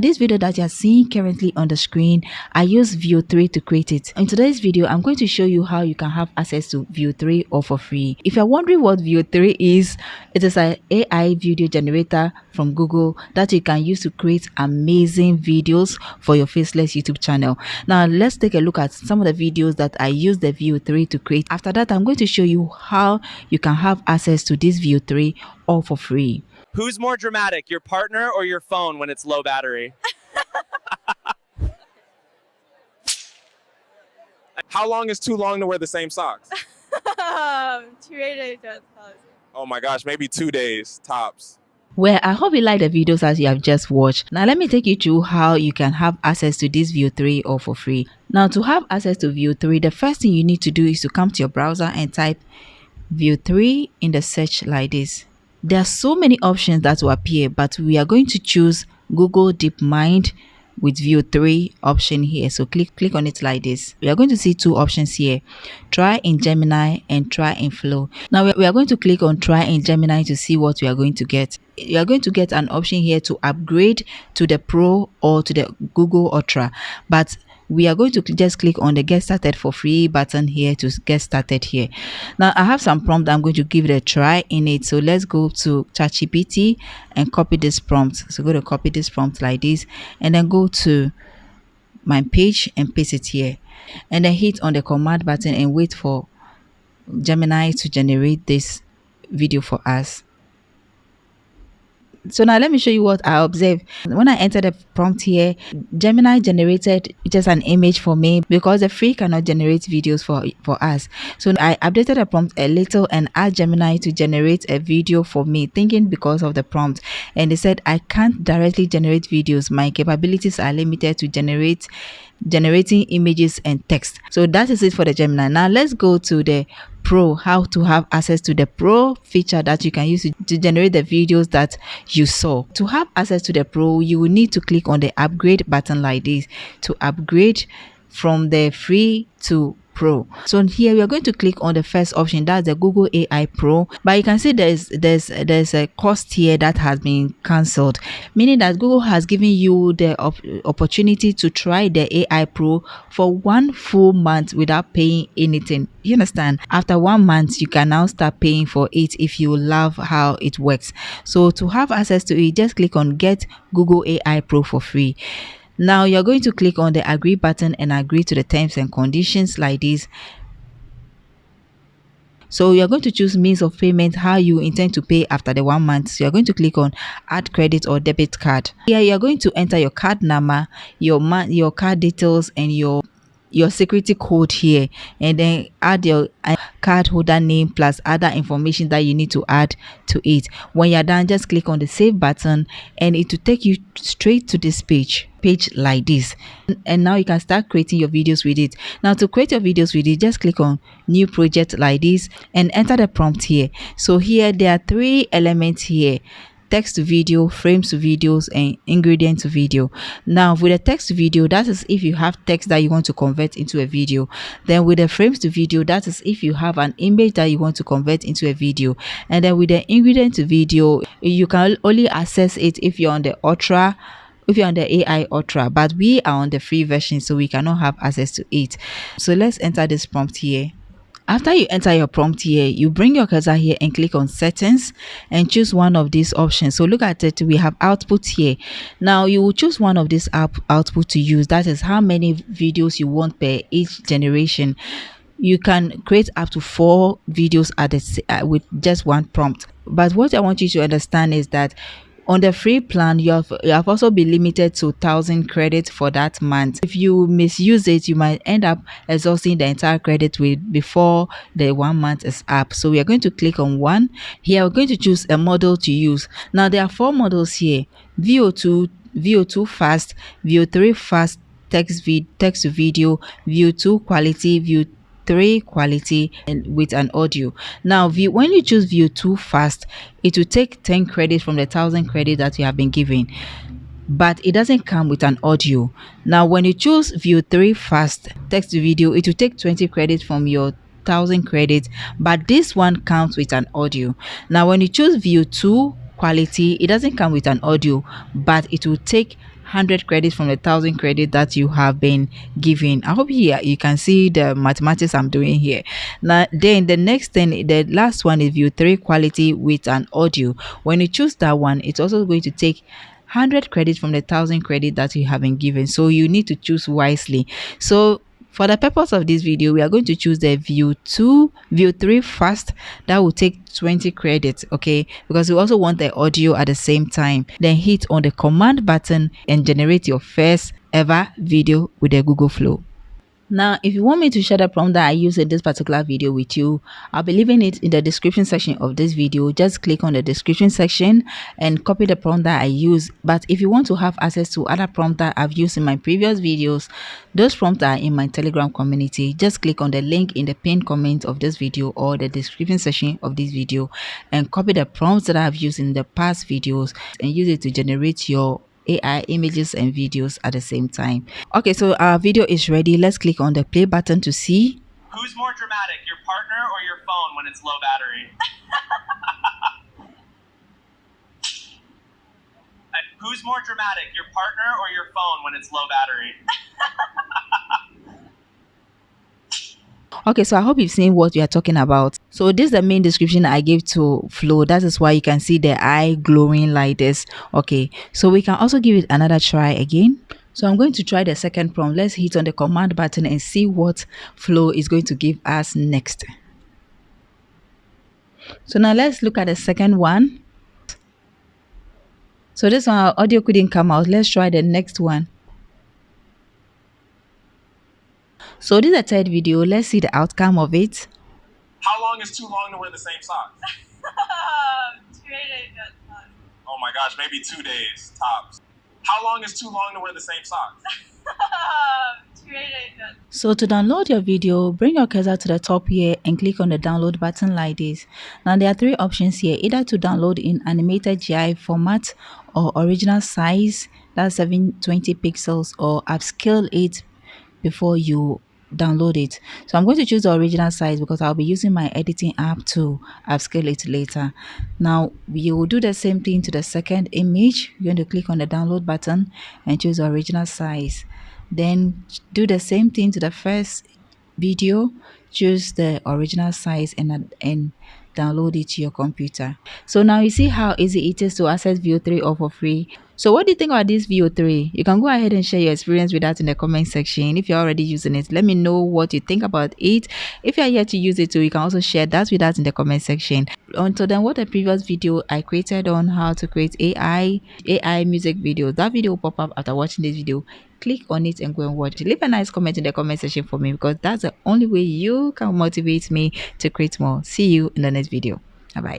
This video that you are seeing currently on the screen, I use Veo 3 to create it. In today's video, I'm going to show you how you can have access to Veo 3 all for free. If you're wondering what Veo 3 is, it is an AI video generator from Google that you can use to create amazing videos for your Faceless YouTube channel. Now, let's take a look at some of the videos that I use the Veo 3 to create. After that, I'm going to show you how you can have access to this Veo 3 all for free. Who's more dramatic, your partner or your phone when it's low battery? How long is too long to wear the same socks? 2 days tops. Oh my gosh, maybe 2 days, tops. Well, I hope you like the videos as you have just watched. Now let me take you through how you can have access to this Veo 3 all for free. Now to have access to Veo 3, the first thing you need to do is to come to your browser and type Veo 3 in the search like this. There are so many options that will appear, but we are going to choose Google DeepMind with Veo 3 option here. So click on it like this. We are going to see two options here, try in Gemini and try in Flow. Now we are going to click on try in Gemini to see what we are going to get. You are going to get an option here to upgrade to the Pro or to the Google Ultra, but we are going to just click on the get started for free button here to get started here. Now I have some prompt. I'm going to give it a try in it. So let's go to ChatGPT and copy this prompt. So go to copy this prompt like this and then go to my page and paste it here and then hit on the command button and wait for Gemini to generate this video for us. So now let me show you what I observed. When I entered the prompt here, Gemini generated just an image for me because the free cannot generate videos for us. So I updated the prompt a little and asked Gemini to generate a video for me, thinking because of the prompt. And they said I can't directly generate videos. My capabilities are limited to generating images and text. So that is it for the Gemini. Now let's go to the Pro, how to have access to the Pro feature that you can use to generate the videos that you saw. To have access to the Pro, you will need to click on the upgrade button like this to upgrade from the free to Pro. So here we are going to click on the first option, that's the Google AI Pro, but you can see there's a cost here that has been cancelled, meaning that Google has given you the opportunity to try the AI Pro for 1 full month without paying anything. You understand? After 1 month you can now start paying for it if you love how it works. So to have access to it, just click on get Google AI Pro for free. Now you're going to click on the agree button and agree to the terms and conditions like this. So you're going to choose means of payment, how you intend to pay after the 1 month. So you're going to click on add credit or debit card. Here you're going to enter your card number, your card details and your security code here, and then add your card holder name plus other information that you need to add to it. When you're done, just click on the save button and it will take you straight to this page like this, and now you can start creating your videos with it. Now to create your videos with it, just click on new project like this and enter the prompt here. So here there are 3 elements here: text to video, frames to videos, and ingredient to video. Now with the text to video, that is if you have text that you want to convert into a video. Then with the frames to video, that is if you have an image that you want to convert into a video. And then with the ingredient to video, you can only access it if you're on the Ultra, if you're on the AI Ultra, but we are on the free version, so we cannot have access to it. So let's enter this prompt here. After you enter your prompt here, you bring your cursor here and click on settings and choose one of these options. So look at it, we have output here. Now you will choose one of these output to use, that is how many videos you want per each generation. You can create up to 4 videos with just one prompt. But what I want you to understand is that on the free plan, you have also been limited to 1,000 credits for that month. If you misuse it, you might end up exhausting the entire credit before the 1 month is up. So we are going to click on 1. Here we're going to choose a model to use. Now there are 4 models here: Veo 2, Veo 2 Fast, Veo 3 Fast, text to video, Veo 2 Quality, Veo 3 quality, and with an audio. Now when you choose Veo 2 Fast, it will take 10 credits from the 1,000 credit that you have been given, but it doesn't come with an audio. Now when you choose Veo 3 Fast text to video, it will take 20 credits from your 1,000 credits, but this one comes with an audio. Now when you choose Veo 2 Quality, it doesn't come with an audio, but it will take 100 credits from the 1,000 credit that you have been given. I hope you can see the mathematics I'm doing here. Now then the next thing, the last one is view 3 quality with an audio. When you choose that one, it's also going to take 100 credits from the 1,000 credit that you have been given, so you need to choose wisely. So for the purpose of this video, we are going to choose the view 3 first. That will take 20 credits, okay, because we also want the audio at the same time. Then hit on the command button and generate your first ever video with the Google Flow. Now, if you want me to share the prompt that I use in this particular video with you, I'll be leaving it in the description section of this video. Just click on the description section and copy the prompt that I use. But if you want to have access to other prompts that I've used in my previous videos, those prompts are in my Telegram community. Just click on the link in the pinned comment of this video or the description section of this video and copy the prompts that I've used in the past videos and use it to generate your AI images and videos at the same time. Okay, so our video is ready. Let's click on the play button to see. Who's more dramatic, your partner or your phone when it's low battery? Who's more dramatic, your partner or your phone when it's low battery? Okay, so I hope you've seen what we are talking about. So this is the main description I gave to Flow. That is why you can see the eye glowing like this. Okay, so we can also give it another try again. So I'm going to try the second prompt. Let's hit on the command button and see what Flow is going to give us next. So now let's look at the second one. So this one, our audio couldn't come out. Let's try the next one. So this is the third video. Let's see the outcome of it. How long is too long to wear the same socks? 2 days. Oh my gosh, maybe 2 days, tops. How long is too long to wear the same socks? 2 days. So to download your video, bring your cursor to the top here and click on the download button like this. Now there are 3 options here, either to download in animated GIF format or original size, that's 720 pixels, or upscale it before you download it. So I'm going to choose the original size because I'll be using my editing app to upscale it later. Now you will do the same thing to the second image. You're going to click on the download button and choose the original size. Then do the same thing to the first video, choose the original size and download it to your computer. So now you see how easy it is to access Veo 3 all for free. So what do you think about this Veo 3? You can go ahead and share your experience with that in the comment section. If you're already using it, let me know what you think about it. If you're yet to use it too, you can also share that with us in the comment section. Until then, what a previous video I created on how to create AI music videos, that video will pop up after watching this video. Click on it and go and watch it. Leave a nice comment in the comment section for me because that's the only way you can motivate me to create more. See you in the next video. Bye bye.